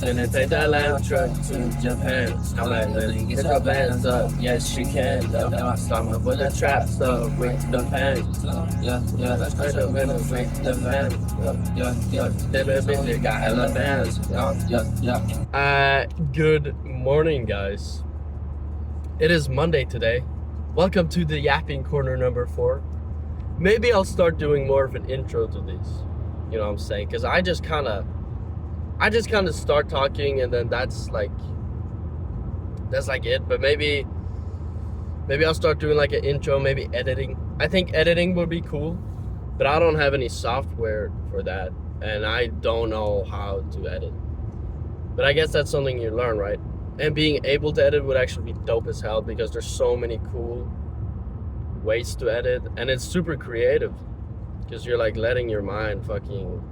Finna take that lamb truck to Japan. I'm like, Lily, get your bands up. Yes, she can. I'm starting with the trap stuff with the pants. Yeah, let's go to with the pants. Yeah. That bitch got hella bands. Yeah. Good morning, guys. It is Monday today. Welcome to the Yapping Corner number 4. Maybe I'll start doing more of an intro to these. You know what I'm saying? Because I just kind of start talking and then that's like it. But maybe I'll start doing like an intro, maybe editing. I think editing would be cool, but I don't have any software for that, and I don't know how to edit. But I guess that's something you learn, right? And being able to edit would actually be dope as hell because there's so many cool ways to edit, and it's super creative because you're like letting your mind fucking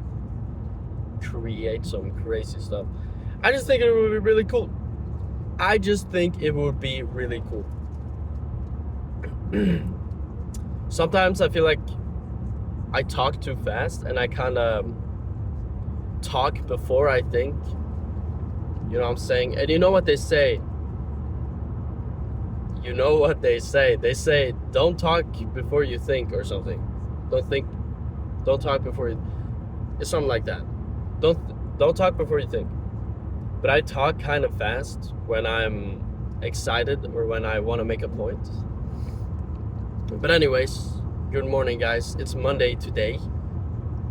create some crazy stuff. I just think it would be really cool. Sometimes I feel like I talk too fast and I kind of talk before I think. You know what I'm saying? And you know what they say? They say, don't talk before you think or something. Don't talk before you... It's something like that. Don't talk before you think. But I talk kind of fast when I'm excited or when I want to make a point. But anyways, good morning, guys. It's Monday today.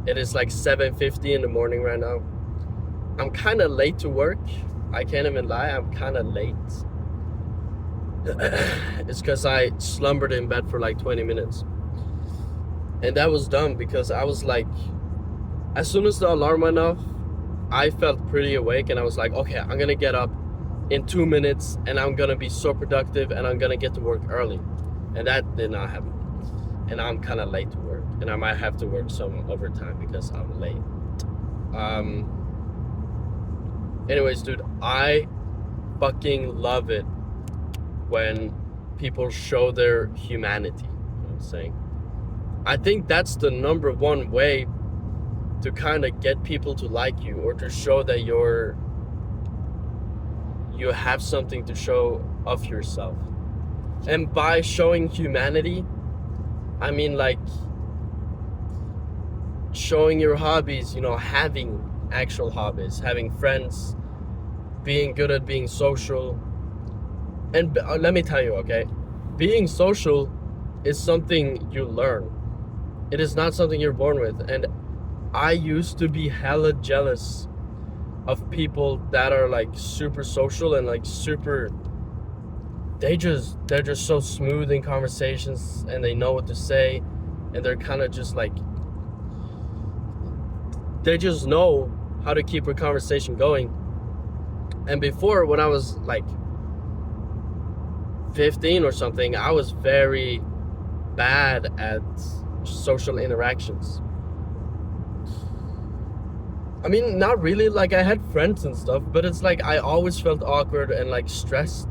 It is like 7:50 in the morning right now. I'm kind of late to work. I can't even lie, I'm kind of late. It's because I slumbered in bed for like 20 minutes. And that was dumb because I was like, as soon as the alarm went off, I felt pretty awake and I was like, okay, I'm going to get up in 2 minutes and I'm going to be so productive and I'm going to get to work early. And that did not happen. And I'm kind of late to work. And I might have to work some overtime because I'm late. Anyways, dude, I fucking love it when people show their humanity. You know what I'm saying? I think that's the number one way to kind of get people to like you or to show that you have something to show of yourself. And by showing humanity, I mean like showing your hobbies, you know, having actual hobbies, having friends, being good at being social. And let me tell you, okay, being social is something you learn. It is not something you're born with. And I used to be hella jealous of people that are like super social and like super, they're just so smooth in conversations and they know what to say and they're kind of just like, they just know how to keep a conversation going. And before, when I was like 15 or something, I was very bad at social interactions. I mean, not really, like I had friends and stuff, but it's like I always felt awkward and like stressed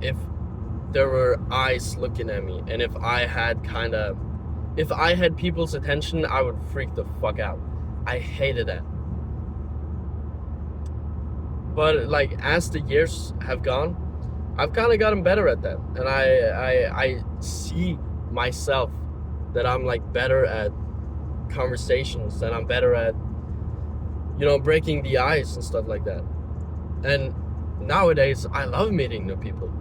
if there were eyes looking at me. And if I had people's attention, I would freak the fuck out. I hated that. But like as the years have gone, I've kind of gotten better at that. And I see myself that I'm like better at conversations, that I'm better at, you know, breaking the ice and stuff like that. And nowadays I love meeting new people.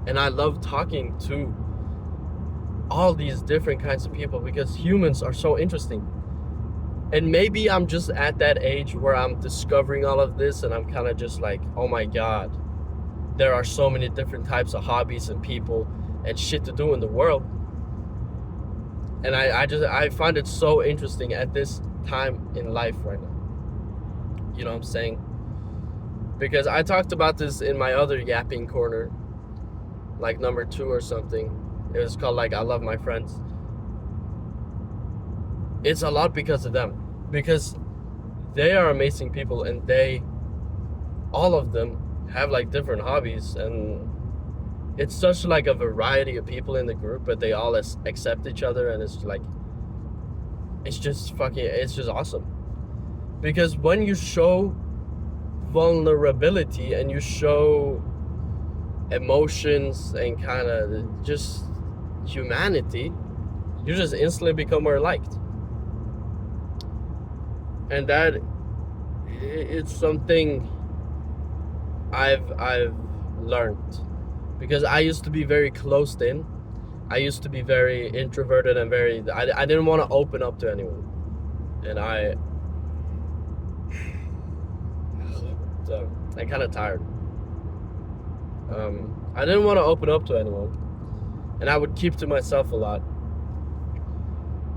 And I love talking to all these different kinds of people because humans are so interesting. And maybe I'm just at that age where I'm discovering all of this and I'm kind of just like, oh my God, there are so many different types of hobbies and people and shit to do in the world. And I find it so interesting at this time in life right now. You know what I'm saying? Because I talked about this in my other Yapping Corner, like number 2 or something. It was called like I Love My Friends. It's a lot because of them. Because they are amazing people and all of them have like different hobbies and it's such like a variety of people in the group, but they all accept each other and it's like, it's just awesome. Because when you show vulnerability and you show emotions and kind of just humanity, you just instantly become more liked. And that it's something I've learned, because I used to be very closed in. I used to be very introverted and I didn't want to open up to anyone. And I'm kind of tired. I didn't want to open up to anyone, and I would keep to myself a lot.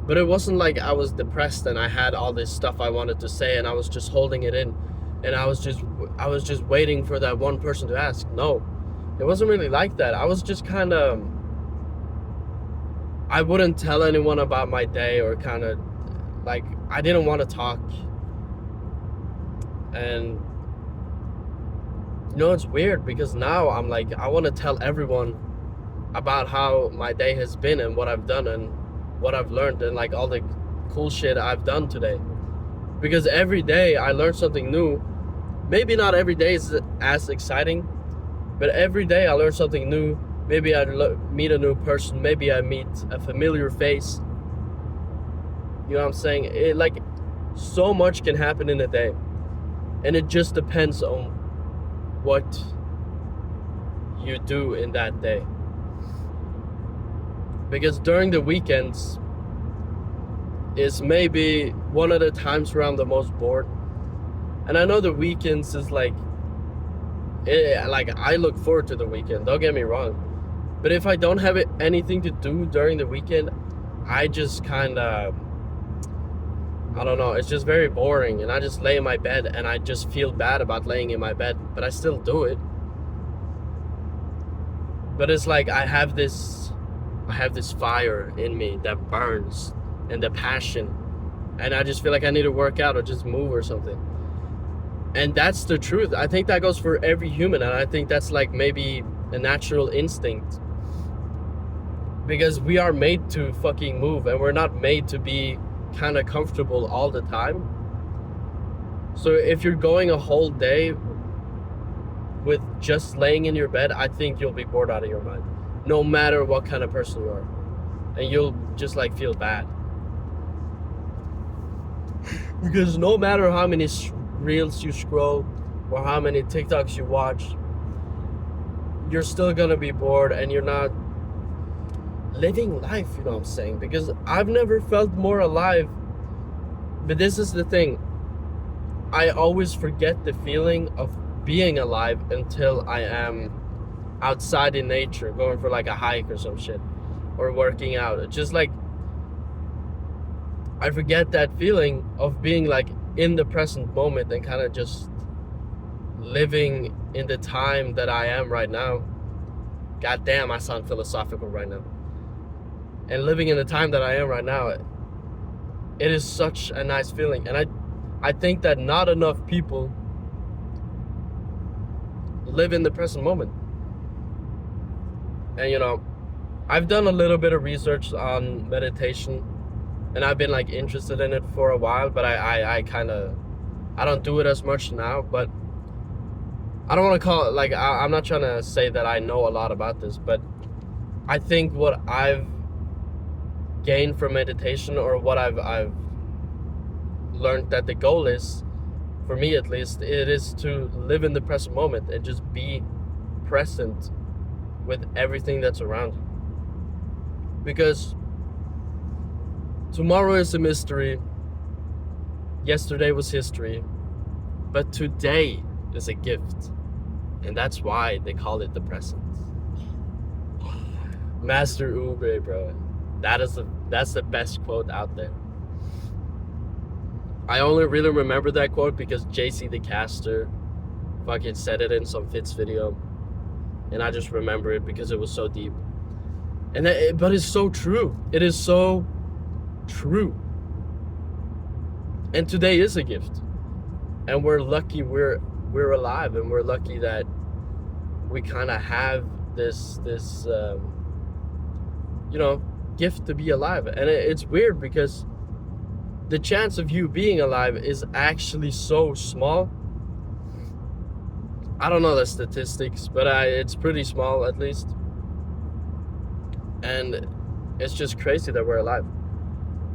But it wasn't like I was depressed and I had all this stuff I wanted to say and I was just holding it in, and I was just waiting for that one person to ask. No, it wasn't really like that. I was just kind of, I wouldn't tell anyone about my day, or kind of like I didn't want to talk. And it's weird because now I'm like, I want to tell everyone about how my day has been and what I've done and what I've learned and like all the cool shit I've done today. Because every day I learn something new. Maybe not every day is as exciting, but every day I learn something new. Maybe I meet a new person. Maybe I meet a familiar face. You know what I'm saying? It, like, so much can happen in a day. And it just depends on what you do in that day. Because during the weekends is maybe one of the times where I'm the most bored. And I know the weekends is like I look forward to the weekend, don't get me wrong. But if I don't have anything to do during the weekend, I just kind of, I don't know, it's just very boring. And I just lay in my bed and I just feel bad about laying in my bed, but I still do it. But it's like I have this fire in me that burns, and the passion, and I just feel like I need to work out or just move or something. And that's the truth. I think that goes for every human, and I think that's like maybe a natural instinct, because we are made to fucking move, and we're not made to be kind of comfortable all the time. So if you're going a whole day with just laying in your bed, I think you'll be bored out of your mind, no matter what kind of person you are. And you'll just like feel bad. Because no matter how many reels you scroll or how many TikToks you watch, you're still gonna be bored and you're not living life, you know what I'm saying? Because I've never felt more alive. But this is the thing. I always forget the feeling of being alive until I am outside in nature, going for like a hike or some shit, or working out. It's just like I forget that feeling of being like in the present moment and kind of just living in the time that I am right now. God damn, I sound philosophical right now. And living in the time that I am right now, it is such a nice feeling. And I think that not enough people live in the present moment. And I've done a little bit of research on meditation, and I've been like interested in it for a while, but I don't do it as much now. But I don't want to call it like, I'm not trying to say that I know a lot about this, but I think what I've gained from meditation, or what I've learned that the goal is, for me at least, it is to live in the present moment and just be present with everything that's around you. Because tomorrow is a mystery, yesterday was history, but today is a gift, and that's why they call it the present. Master Ube, bro. That's the best quote out there. I only really remember that quote because JC the Caster fucking said it in some Fitz video, and I just remember it because it was so deep. But it's so true. It is so true. And today is a gift, and we're lucky we're alive, and we're lucky that we kind of have this gift to be alive. And it's weird because the chance of you being alive is actually so small, I don't know the statistics, but it's pretty small at least. And it's just crazy that we're alive.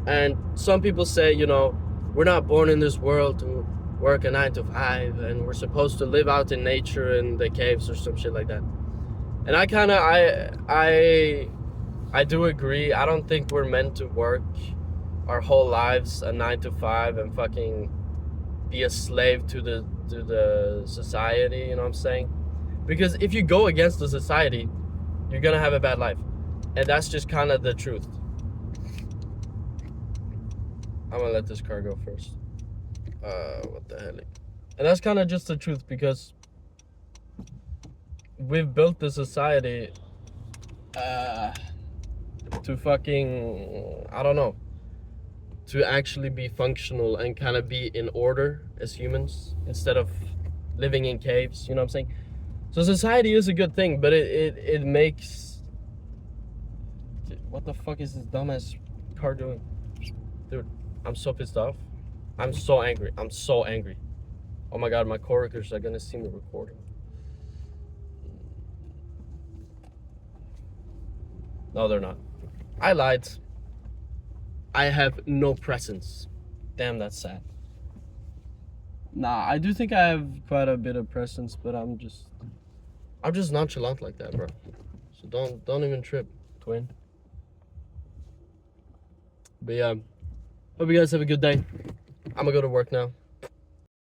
And some people say, we're not born in this world to work a 9 to 5, and we're supposed to live out in nature in the caves or some shit like that. And I do agree. I don't think we're meant to work our whole lives a 9 to 5 and fucking be a slave to the society. You know what I'm saying? Because if you go against the society, you're gonna have a bad life, and that's just kind of the truth. I'm gonna let this car go first. What the hell? And that's kind of just the truth, because we've built the society to fucking, I don't know, to actually be functional and kind of be in order as humans instead of living in caves. You know what I'm saying? So society is a good thing, but it makes. What the fuck is this dumbass car doing? Dude, I'm so pissed off. I'm so angry. I'm so angry. Oh my god, my coworkers are gonna see me recording. No, they're not. I lied. I have no presence. Damn, that's sad. Nah, I do think I have quite a bit of presence, but I'm just nonchalant like that, bro. So don't even trip, twin. But yeah, hope you guys have a good day. I'm gonna go to work now.